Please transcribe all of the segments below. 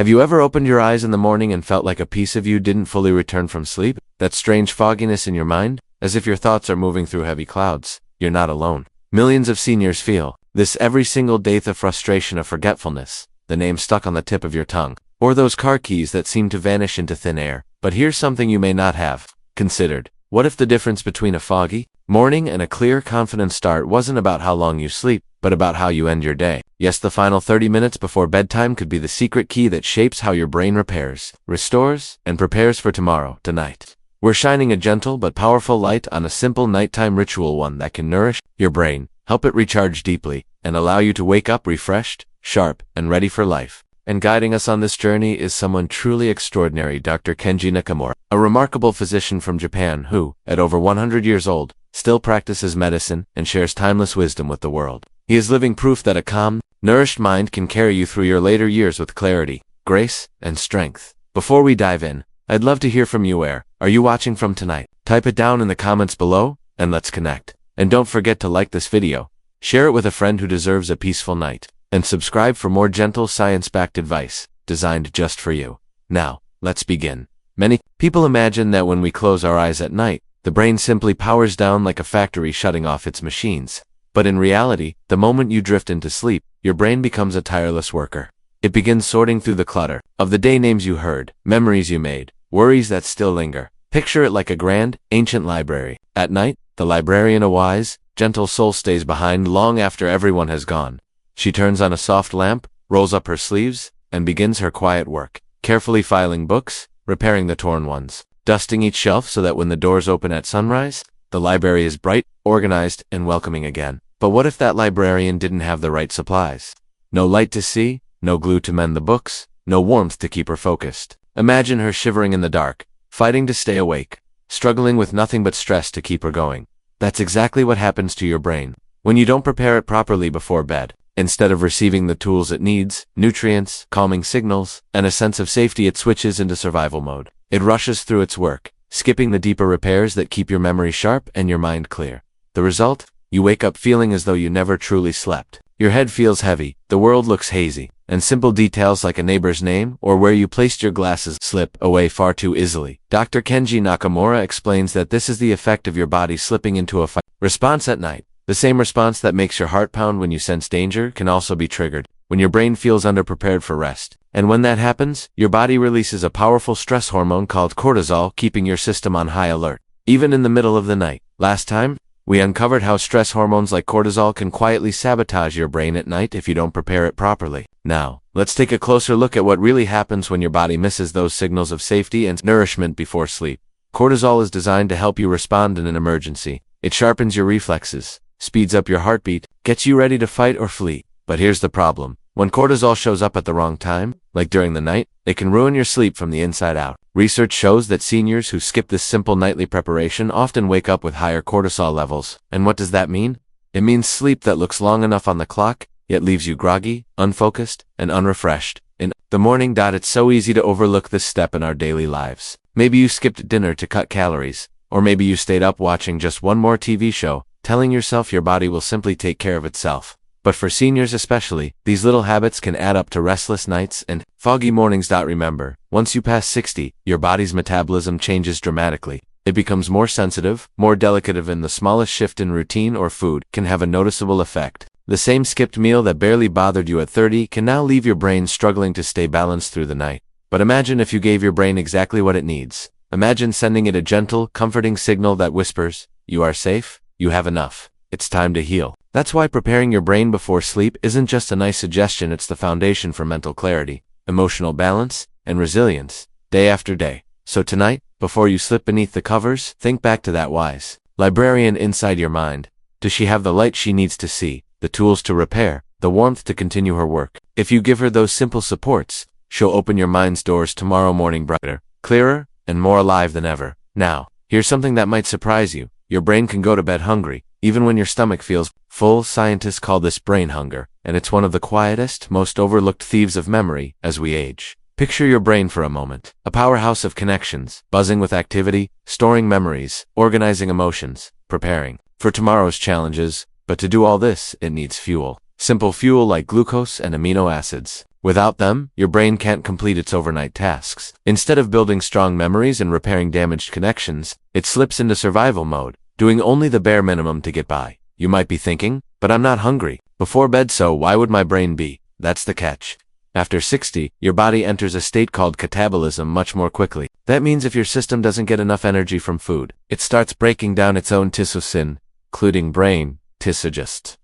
Have you ever opened your eyes in the morning and felt like a piece of you didn't fully return from sleep? That strange fogginess in your mind? As if your thoughts are moving through heavy clouds. You're not alone. Millions of seniors feel this every single day, the frustration of forgetfulness, the name stuck on the tip of your tongue, or those car keys that seem to vanish into thin air. But here's something you may not have considered. What if the difference between a foggy morning and a clear, confident start wasn't about how long you sleep, but about how you end your day? Yes, the final 30 minutes before bedtime could be the secret key that shapes how your brain repairs, restores, and prepares for tomorrow, tonight. We're shining a gentle but powerful light on a simple nighttime ritual, one that can nourish your brain, help it recharge deeply, and allow you to wake up refreshed, sharp, and ready for life. And guiding us on this journey is someone truly extraordinary, Dr. Kenji Nakamura, a remarkable physician from Japan who, at over 100 years old, still practices medicine and shares timeless wisdom with the world. He is living proof that a calm, nourished mind can carry you through your later years with clarity, grace, and strength. Before we dive in, I'd love to hear from you. Where are you watching from tonight? Type it down in the comments below, and let's connect. And don't forget to like this video, share it with a friend who deserves a peaceful night, and subscribe for more gentle science-backed advice, designed just for you. Now, let's begin. Many people imagine that when we close our eyes at night, the brain simply powers down like a factory shutting off its machines. But in reality, the moment you drift into sleep, your brain becomes a tireless worker. It begins sorting through the clutter of the day, names you heard, memories you made, worries that still linger. Picture it like a grand, ancient library. At night, the librarian, a wise, gentle soul, stays behind long after everyone has gone. She turns on a soft lamp, rolls up her sleeves, and begins her quiet work, carefully filing books, repairing the torn ones, dusting each shelf so that when the doors open at sunrise, the library is bright, organized, and welcoming again. But what if that librarian didn't have the right supplies? No light to see, no glue to mend the books, no warmth to keep her focused. Imagine her shivering in the dark, fighting to stay awake, struggling with nothing but stress to keep her going. That's exactly what happens to your brain when you don't prepare it properly before bed. Instead of receiving the tools it needs, nutrients, calming signals, and a sense of safety, it switches into survival mode. It rushes through its work, skipping the deeper repairs that keep your memory sharp and your mind clear. The result? You wake up feeling as though you never truly slept. Your head feels heavy, the world looks hazy, and simple details like a neighbor's name or where you placed your glasses slip away far too easily. Dr. Kenji Nakamura explains that this is the effect of your body slipping into a fight response at night. The same response that makes your heart pound when you sense danger can also be triggered when your brain feels underprepared for rest. And when that happens, your body releases a powerful stress hormone called cortisol, keeping your system on high alert, even in the middle of the night. Last time, we uncovered how stress hormones like cortisol can quietly sabotage your brain at night if you don't prepare it properly. Now, let's take a closer look at what really happens when your body misses those signals of safety and nourishment before sleep. Cortisol is designed to help you respond in an emergency. It sharpens your reflexes, speeds up your heartbeat, gets you ready to fight or flee. But here's the problem. When cortisol shows up at the wrong time, like during the night, it can ruin your sleep from the inside out. Research shows that seniors who skip this simple nightly preparation often wake up with higher cortisol levels. And what does that mean? It means sleep that looks long enough on the clock, yet leaves you groggy, unfocused, and unrefreshed in the morning. It's so easy to overlook this step in our daily lives. Maybe you skipped dinner to cut calories, or maybe you stayed up watching just one more TV show, telling yourself your body will simply take care of itself. But for seniors especially, these little habits can add up to restless nights and foggy mornings. Remember, once you pass 60, your body's metabolism changes dramatically. It becomes more sensitive, more delicate, and the smallest shift in routine or food can have a noticeable effect. The same skipped meal that barely bothered you at 30 can now leave your brain struggling to stay balanced through the night. But imagine if you gave your brain exactly what it needs. Imagine sending it a gentle, comforting signal that whispers, "You are safe, you have enough, it's time to heal." That's why preparing your brain before sleep isn't just a nice suggestion, it's the foundation for mental clarity, emotional balance, and resilience, day after day. So tonight, before you slip beneath the covers, think back to that wise librarian inside your mind. Does she have the light she needs to see, the tools to repair, the warmth to continue her work? If you give her those simple supports, she'll open your mind's doors tomorrow morning brighter, clearer, and more alive than ever. Now, here's something that might surprise you. Your brain can go to bed hungry, even when your stomach feels full. Scientists call this brain hunger, and it's one of the quietest, most overlooked thieves of memory as we age. Picture your brain for a moment, a powerhouse of connections, buzzing with activity, storing memories, organizing emotions, preparing for tomorrow's challenges. But to do all this, it needs fuel. simple fuel like glucose and amino acids. Without them, your brain can't complete its overnight tasks. Instead of building strong memories and repairing damaged connections, it slips into survival mode, doing only the bare minimum to get by. You might be thinking, but I'm not hungry before bed, so why would my brain be? That's the catch. After 60, your body enters a state called catabolism much more quickly. That means if your system doesn't get enough energy from food, it starts breaking down its own tissues, including brain tissues.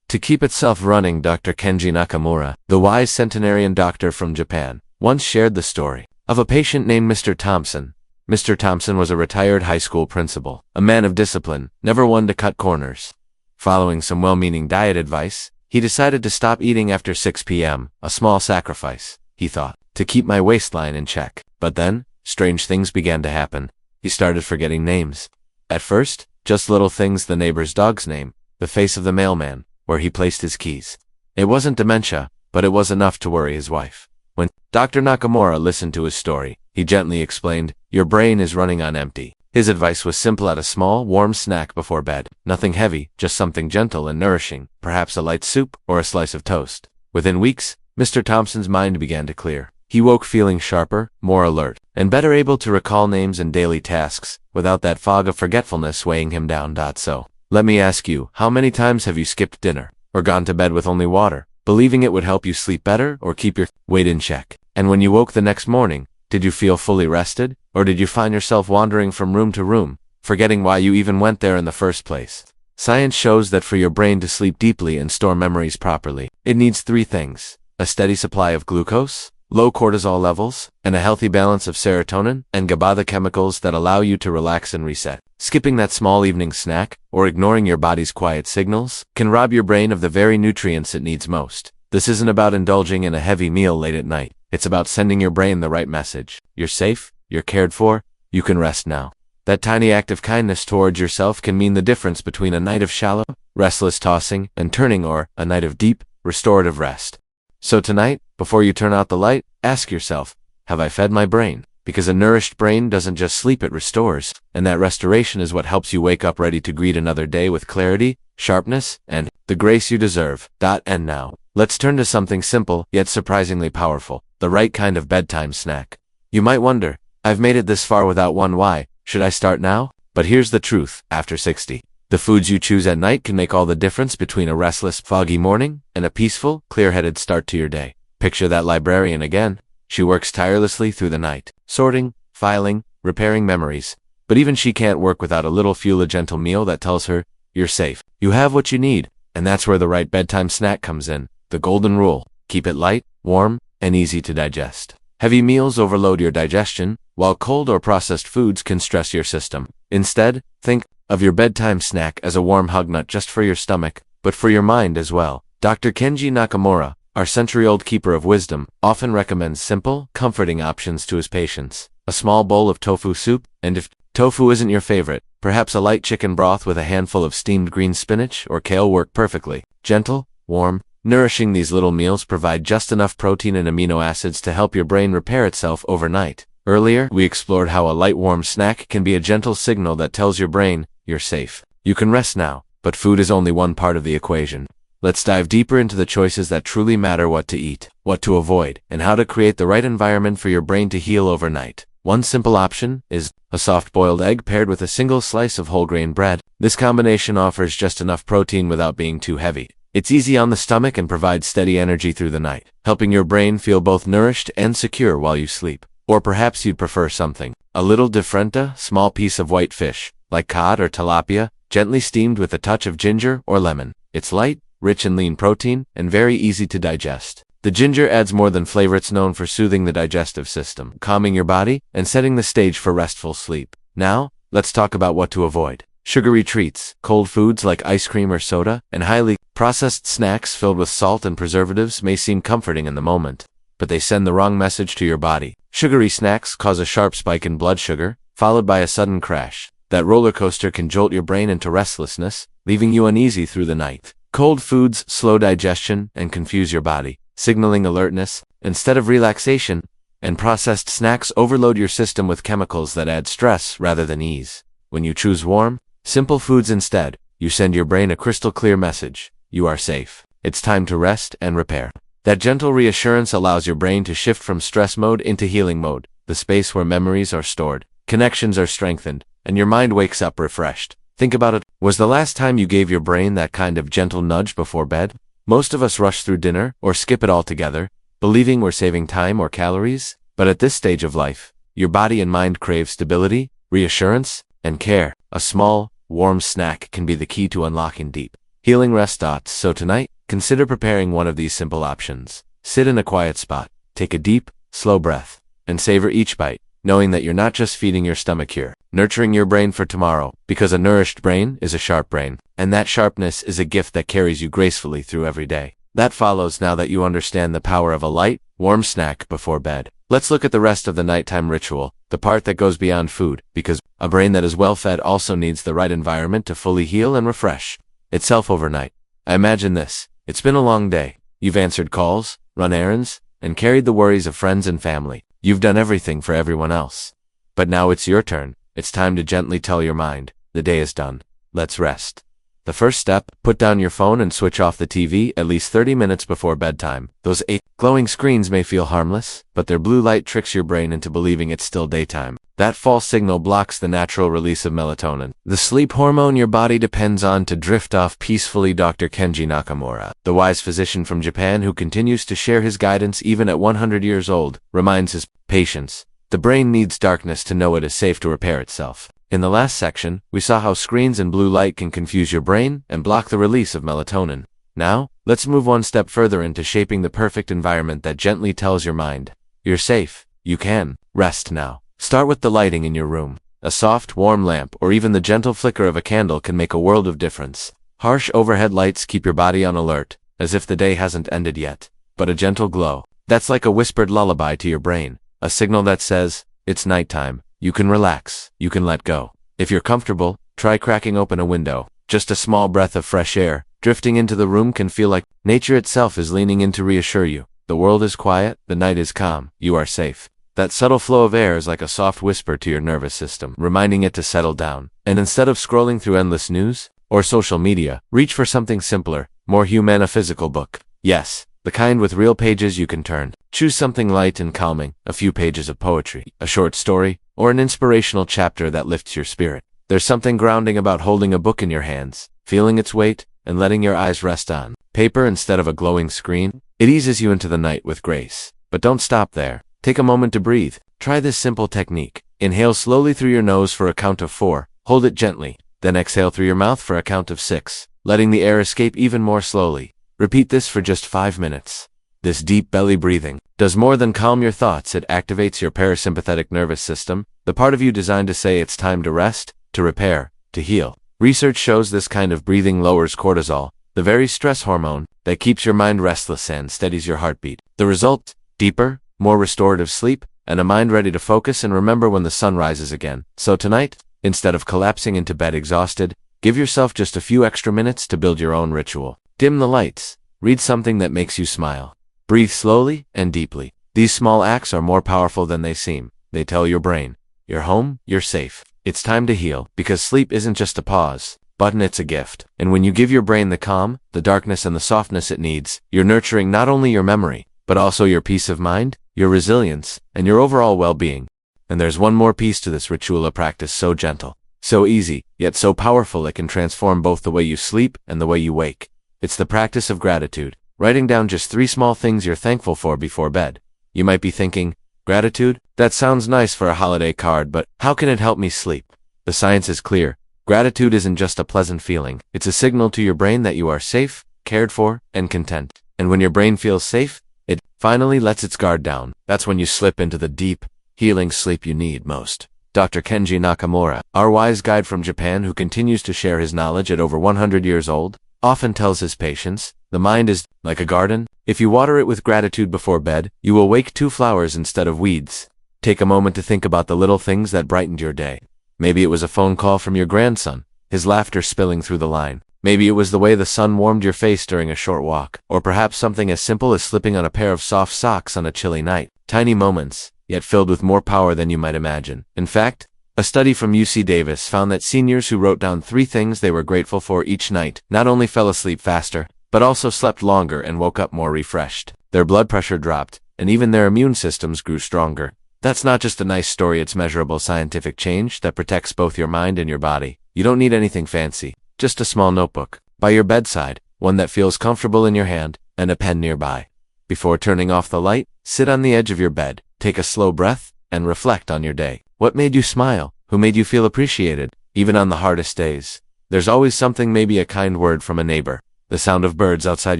To keep itself running, Dr. Kenji Nakamura, the wise centenarian doctor from Japan, once shared the story of a patient named Mr. Thompson. Mr. Thompson was a retired high school principal, a man of discipline, never one to cut corners. Following some well-meaning diet advice, he decided to stop eating after 6 p.m., a small sacrifice, he thought, to keep my waistline in check. But then, strange things began to happen. He started forgetting names. At first, just little things: the neighbor's dog's name, the face of the mailman, where he placed his keys. It wasn't dementia, but it was enough to worry his wife. When Dr. Nakamura listened to his story, he gently explained, "Your brain is running on empty." His advice was simple: add a small, warm snack before bed. Nothing heavy, just something gentle and nourishing, perhaps a light soup or a slice of toast. Within weeks, Mr. Thompson's mind began to clear. He woke feeling sharper, more alert, and better able to recall names and daily tasks, without that fog of forgetfulness weighing him down. So, let me ask you, how many times have you skipped dinner, or gone to bed with only water, believing it would help you sleep better or keep your weight in check? And when you woke the next morning, did you feel fully rested, or did you find yourself wandering from room to room, forgetting why you even went there in the first place? Science shows that for your brain to sleep deeply and store memories properly, it needs 3 things: a steady supply of glucose, low cortisol levels, and a healthy balance of serotonin and GABA, the chemicals that allow you to relax and reset. Skipping that small evening snack, or ignoring your body's quiet signals, can rob your brain of the very nutrients it needs most. This isn't about indulging in a heavy meal late at night. It's about sending your brain the right message. You're safe, you're cared for, you can rest now. That tiny act of kindness towards yourself can mean the difference between a night of shallow, restless tossing and turning or a night of deep, restorative rest. So tonight, before you turn out the light, ask yourself, have I fed my brain? Because a nourished brain doesn't just sleep, it restores, and that restoration is what helps you wake up ready to greet another day with clarity, sharpness, and the grace you deserve. And now, let's turn to something simple, yet surprisingly powerful: the right kind of bedtime snack. You might wonder, I've made it this far without one, why should I start now? But here's the truth: after 60, the foods you choose at night can make all the difference between a restless, foggy morning and a peaceful, clear-headed start to your day. Picture that librarian again. She works tirelessly through the night, sorting, filing, repairing memories. But even she can't work without a little fuel, a gentle meal that tells her, you're safe, you have what you need. And that's where the right bedtime snack comes in. The golden rule: keep it light, warm, and easy to digest. Heavy meals overload your digestion, while cold or processed foods can stress your system. Instead, think of your bedtime snack as a warm hug, not just for your stomach, but for your mind as well. Dr. Kenji Nakamura, our century-old keeper of wisdom, often recommends simple, comforting options to his patients. A small bowl of tofu soup, and if tofu isn't your favorite, perhaps a light chicken broth with a handful of steamed green spinach or kale work perfectly. Gentle, warm, nourishing, these little meals provide just enough protein and amino acids to help your brain repair itself overnight. Earlier, we explored how a light, warm snack can be a gentle signal that tells your brain, you're safe, you can rest now. But food is only one part of the equation. Let's dive deeper into the choices that truly matter: what to eat, what to avoid, and how to create the right environment for your brain to heal overnight. One simple option is a soft-boiled egg paired with a single slice of whole grain bread. This combination offers just enough protein without being too heavy. It's easy on the stomach and provides steady energy through the night, helping your brain feel both nourished and secure while you sleep. Or perhaps you'd prefer something a little different: a small piece of white fish, like cod or tilapia, gently steamed with a touch of ginger or lemon. It's light, rich in lean protein, and very easy to digest. The ginger adds more than flavor. It's known for soothing the digestive system, calming your body, and setting the stage for restful sleep. Now, let's talk about what to avoid. Sugary treats, cold foods like ice cream or soda, and highly processed snacks filled with salt and preservatives may seem comforting in the moment, but they send the wrong message to your body. Sugary snacks cause a sharp spike in blood sugar, followed by a sudden crash. That roller coaster can jolt your brain into restlessness, leaving you uneasy through the night. Cold foods slow digestion and confuse your body, signaling alertness instead of relaxation, and processed snacks overload your system with chemicals that add stress rather than ease. When you choose warm, simple foods instead, you send your brain a crystal clear message: you are safe, It's time to rest and repair. That gentle reassurance allows your brain to shift from stress mode into healing mode, the space where memories are stored, connections are strengthened, and your mind wakes up refreshed. Think about it. Was the last time you gave your brain that kind of gentle nudge before bed? Most of us rush through dinner or skip it altogether, believing we're saving time or calories. But at this stage of life, your body and mind crave stability, reassurance, and care. A small, warm snack can be the key to unlocking deep, healing rest thoughts. So tonight, consider preparing one of these simple options. Sit in a quiet spot, take a deep, slow breath, and savor each bite, knowing that you're not just feeding your stomach here, nurturing your brain for tomorrow, because a nourished brain is a sharp brain, and that sharpness is a gift that carries you gracefully through every day. That follows now that you understand the power of a light, warm snack before bed. Let's look at the rest of the nighttime ritual, the part that goes beyond food, because a brain that is well fed also needs the right environment to fully heal and refresh itself overnight. I imagine this. It's been a long day. You've answered calls, run errands, and carried the worries of friends and family. You've done everything for everyone else. But now it's your turn. It's time to gently tell your mind, the day is done. Let's rest. The first step, put down your phone and switch off the TV at least 30 minutes before bedtime. Those 8 glowing screens may feel harmless, but their blue light tricks your brain into believing it's still daytime. That false signal blocks the natural release of melatonin, the sleep hormone your body depends on to drift off peacefully. Dr. Kenji Nakamura, the wise physician from Japan who continues to share his guidance even at 100 years old, reminds his patients, the brain needs darkness to know it is safe to repair itself. In the last section, we saw how screens and blue light can confuse your brain and block the release of melatonin. Now, let's move one step further into shaping the perfect environment that gently tells your mind, you're safe, you can rest now. Start with the lighting in your room. A soft, warm lamp or even the gentle flicker of a candle can make a world of difference. Harsh overhead lights keep your body on alert, as if the day hasn't ended yet. But a gentle glow, that's like a whispered lullaby to your brain, a signal that says, it's nighttime. You can relax, you can let go. If you're comfortable, try cracking open a window. Just a small breath of fresh air drifting into the room can feel like nature itself is leaning in to reassure you. The world is quiet, the night is calm, you are safe. That subtle flow of air is like a soft whisper to your nervous system, reminding it to settle down. And instead of scrolling through endless news or social media, reach for something simpler, more human, a physical book. Yes, the kind with real pages you can turn. Choose something light and calming, a few pages of poetry, a short story, or an inspirational chapter that lifts your spirit. There's something grounding about holding a book in your hands, feeling its weight, and letting your eyes rest on paper instead of a glowing screen. It eases you into the night with grace. But don't stop there. Take a moment to breathe. Try this simple technique. Inhale slowly through your nose for a count of 4. Hold it gently. Then exhale through your mouth for a count of 6, letting the air escape even more slowly. Repeat this for just 5 minutes. This deep belly breathing does more than calm your thoughts. It activates your parasympathetic nervous system, the part of you designed to say it's time to rest, to repair, to heal. Research shows this kind of breathing lowers cortisol, the very stress hormone that keeps your mind restless and steadies your heartbeat. The result? Deeper, more restorative sleep, and a mind ready to focus and remember when the sun rises again. So tonight, instead of collapsing into bed exhausted, give yourself just a few extra minutes to build your own ritual. Dim the lights. Read something that makes you smile. Breathe slowly and deeply. These small acts are more powerful than they seem. They tell your brain, you're home, you're safe. It's time to heal, because sleep isn't just a pause button, it's a gift. And when you give your brain the calm, the darkness, and the softness it needs, you're nurturing not only your memory, but also your peace of mind, your resilience, and your overall well-being. And there's one more piece to this ritual, a practice so gentle, so easy, yet so powerful it can transform both the way you sleep and the way you wake. It's the practice of gratitude. Writing down just 3 small things you're thankful for before bed. You might be thinking, gratitude? That sounds nice for a holiday card, but how can it help me sleep? The science is clear. Gratitude isn't just a pleasant feeling. It's a signal to your brain that you are safe, cared for, and content. And when your brain feels safe, it finally lets its guard down. That's when you slip into the deep, healing sleep you need most. Dr. Kenji Nakamura, our wise guide from Japan who continues to share his knowledge at over 100 years old, often tells his patients, the mind is like a garden. If you water it with gratitude before bed, you will wake 2 flowers instead of weeds. Take a moment to think about the little things that brightened your day. Maybe it was a phone call from your grandson, his laughter spilling through the line. Maybe it was the way the sun warmed your face during a short walk. Or perhaps something as simple as slipping on a pair of soft socks on a chilly night. Tiny moments, yet filled with more power than you might imagine. In fact, a study from UC Davis found that seniors who wrote down 3 things they were grateful for each night not only fell asleep faster, but also slept longer and woke up more refreshed. Their blood pressure dropped, and even their immune systems grew stronger. That's not just a nice story, it's measurable scientific change that protects both your mind and your body. You don't need anything fancy, just a small notebook by your bedside, one that feels comfortable in your hand, and a pen nearby. Before turning off the light, sit on the edge of your bed, take a slow breath, and reflect on your day. What made you smile? Who made you feel appreciated? Even on the hardest days, there's always something, maybe a kind word from a neighbor, the sound of birds outside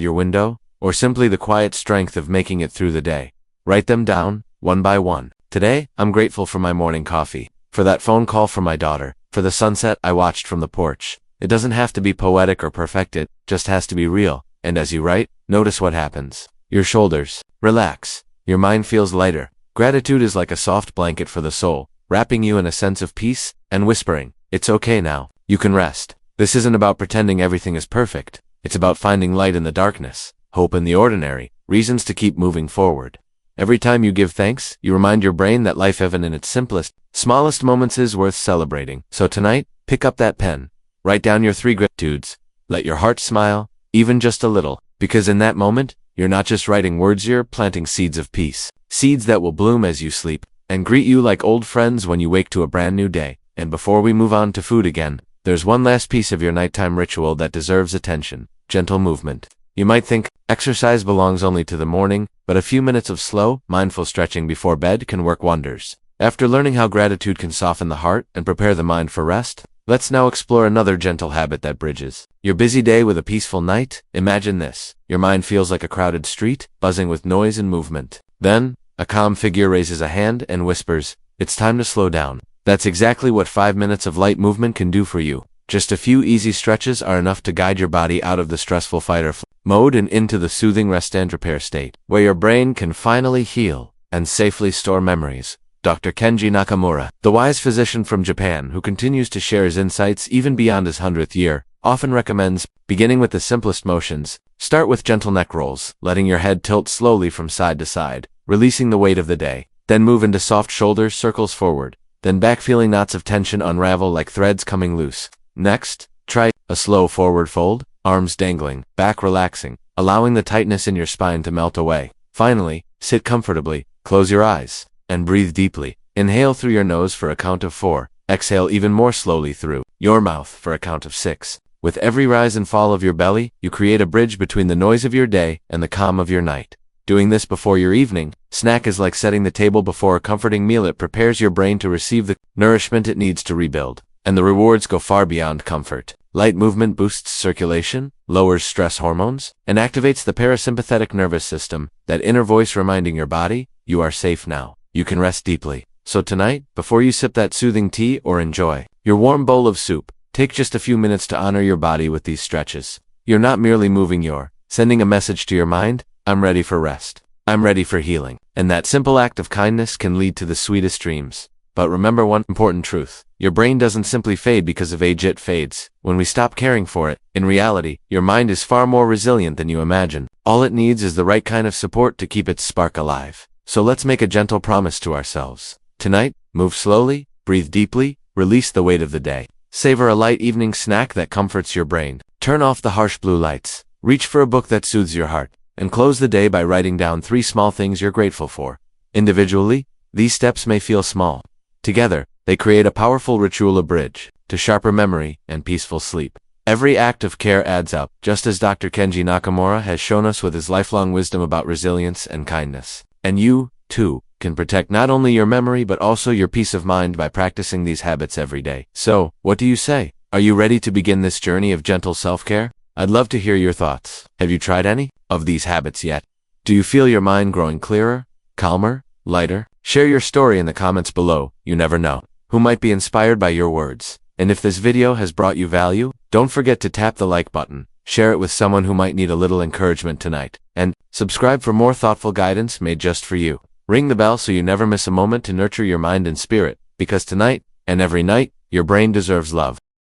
your window, or simply the quiet strength of making it through the day. Write them down, one by one. Today, I'm grateful for my morning coffee, for that phone call from my daughter, for the sunset I watched from the porch. It doesn't have to be poetic or perfect, it just has to be real. And as you write, notice what happens. Your shoulders relax. Your mind feels lighter. Gratitude is like a soft blanket for the soul, wrapping you in a sense of peace and whispering, "It's okay now. You can rest." This isn't about pretending everything is perfect. It's about finding light in the darkness, hope in the ordinary, reasons to keep moving forward. Every time you give thanks, you remind your brain that life, even in its simplest, smallest moments, is worth celebrating. So tonight, pick up that pen. Write down your 3 gratitudes. Let your heart smile, even just a little, because in that moment, you're not just writing words, you're planting seeds of peace. Seeds that will bloom as you sleep, and greet you like old friends when you wake to a brand new day. And before we move on to food again, there's one last piece of your nighttime ritual that deserves attention: gentle movement. You might think exercise belongs only to the morning, but a few minutes of slow, mindful stretching before bed can work wonders. After learning how gratitude can soften the heart and prepare the mind for rest, let's now explore another gentle habit that bridges your busy day with a peaceful night. Imagine this: your mind feels like a crowded street, buzzing with noise and movement. Then, a calm figure raises a hand and whispers, "It's time to slow down." That's exactly what 5 minutes of light movement can do for you. Just a few easy stretches are enough to guide your body out of the stressful fight or flight mode and into the soothing rest and repair state, where your brain can finally heal and safely store memories. Dr. Kenji Nakamura, the wise physician from Japan who continues to share his insights even beyond his 100th year, often recommends beginning with the simplest motions. Start with gentle neck rolls, letting your head tilt slowly from side to side, releasing the weight of the day. Then move into soft shoulder circles forward, then back, feeling knots of tension unravel like threads coming loose. Next, try a slow forward fold, arms dangling, back relaxing, allowing the tightness in your spine to melt away. Finally, sit comfortably, close your eyes, and breathe deeply. Inhale through your nose for a count of 4. Exhale even more slowly through your mouth for a count of 6. With every rise and fall of your belly, you create a bridge between the noise of your day and the calm of your night. Doing this before your evening snack is like setting the table before a comforting meal. It prepares your brain to receive the nourishment it needs to rebuild. And the rewards go far beyond comfort. Light movement boosts circulation, lowers stress hormones, and activates the parasympathetic nervous system, that inner voice reminding your body, you are safe now. You can rest deeply. So tonight, before you sip that soothing tea or enjoy your warm bowl of soup, take just a few minutes to honor your body with these stretches. You're not merely moving, you're sending a message to your mind: I'm ready for rest. I'm ready for healing. And that simple act of kindness can lead to the sweetest dreams. But remember one important truth: your brain doesn't simply fade because of age, it fades when we stop caring for it. In reality, your mind is far more resilient than you imagine. All it needs is the right kind of support to keep its spark alive. So let's make a gentle promise to ourselves. Tonight, move slowly, breathe deeply, release the weight of the day. Savor a light evening snack that comforts your brain. Turn off the harsh blue lights. Reach for a book that soothes your heart. And close the day by writing down 3 small things you're grateful for. Individually, these steps may feel small. Together, they create a powerful ritual, a bridge to sharper memory and peaceful sleep. Every act of care adds up, just as Dr. Kenji Nakamura has shown us with his lifelong wisdom about resilience and kindness. And you, too, can protect not only your memory but also your peace of mind by practicing these habits every day. So, what do you say? Are you ready to begin this journey of gentle self-care? I'd love to hear your thoughts. Have you tried any of these habits yet? Do you feel your mind growing clearer, calmer, lighter? Share your story in the comments below. You never know who might be inspired by your words. And if this video has brought you value, don't forget to tap the like button, share it with someone who might need a little encouragement tonight, and subscribe for more thoughtful guidance made just for you. Ring the bell so you never miss a moment to nurture your mind and spirit, because tonight, and every night, your brain deserves love.